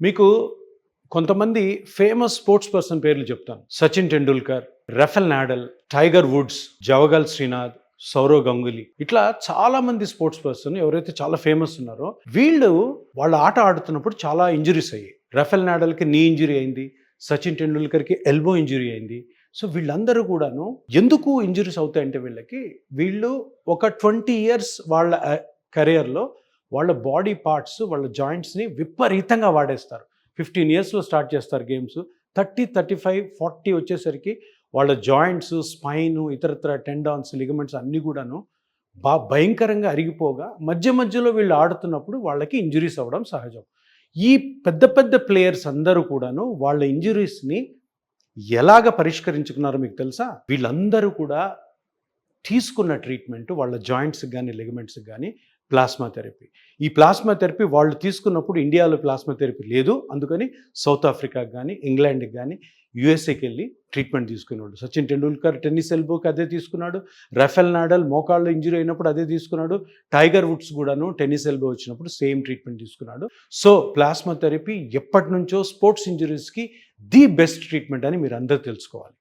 మీకు కొంతమంది famous sports person పేర్లు చెప్తాను. Sachin Tendulkar, Rafael Nadal, Tiger Woods, Javagal Srinath, Sourav Ganguly, ఇట్లా చాలా మంది స్పోర్ట్స్ పర్సన్ ఎవరైతే చాలా ఫేమస్ ఉన్నారో వీళ్ళు వాళ్ళ ఆట ఆడుతున్నప్పుడు చాలా ఇంజరీస్ అయ్యాయి. రఫెల్ నాడల్కి నీ ఇంజరీ అయింది, సచిన్ టెండూల్కర్కి ఎల్బో ఇంజరీ అయింది. సో వీళ్ళందరూ కూడాను ఎందుకు ఇంజరీస్ అవుతాయంటే వీళ్ళు ఒక 20 ఇయర్స్ వాళ్ళ కెరియర్లో వాళ్ళ బాడీ పార్ట్స్, వాళ్ళ జాయింట్స్ని విపరీతంగా వాడేస్తారు. 15 ఇయర్స్లో స్టార్ట్ చేస్తారు గేమ్స్. 30, 35, 40 వచ్చేసరికి వాళ్ళ జాయింట్స్, స్పైన్, ఇతరత్ర టెండాన్స్, లిగమెంట్స్ అన్నీ కూడాను భయంకరంగా అరిగిపోగా మధ్యలో వీళ్ళు ఆడుతున్నప్పుడు వాళ్ళకి ఇంజరీస్ అవ్వడం సహజం. ఈ పెద్ద పెద్ద ప్లేయర్స్ అందరూ కూడాను వాళ్ళ ఇంజరీస్ని ఎలాగ పరిష్కరించుకున్నారో మీకు తెలుసా? వీళ్ళందరూ కూడా తీసుకున్న ట్రీట్మెంట్ వాళ్ళ జాయింట్స్కి కానీ లిగమెంట్స్కి కానీ ప్లాస్మా థెరపీ. ఈ ప్లాస్మా థెరపీ వాళ్ళు తీసుకున్నప్పుడు ఇండియాలో ప్లాస్మా థెరపీ లేదు. అందుకని సౌత్ ఆఫ్రికాకి కానీ, ఇంగ్లాండ్కి కానీ, యూఎస్ఏకి వెళ్ళి ట్రీట్మెంట్ తీసుకున్నాడు. సచిన్ టెండూల్కర్ టెన్నిస్ ఎల్బోకి అదే తీసుకున్నాడు. రఫెల్ నాడల్ మోకాళ్ళు ఇంజరీ అయినప్పుడు అదే తీసుకున్నాడు. టైగర్ వుడ్స్ కూడాను టెన్నిస్ ఎల్బో వచ్చినప్పుడు సేమ్ ట్రీట్మెంట్ తీసుకున్నాడు. సో ప్లాస్మా థెరపీ ఎప్పటి నుంచో స్పోర్ట్స్ ఇంజరీస్కి ది బెస్ట్ ట్రీట్మెంట్ అని మీరు అందరూ తెలుసుకోవాలి.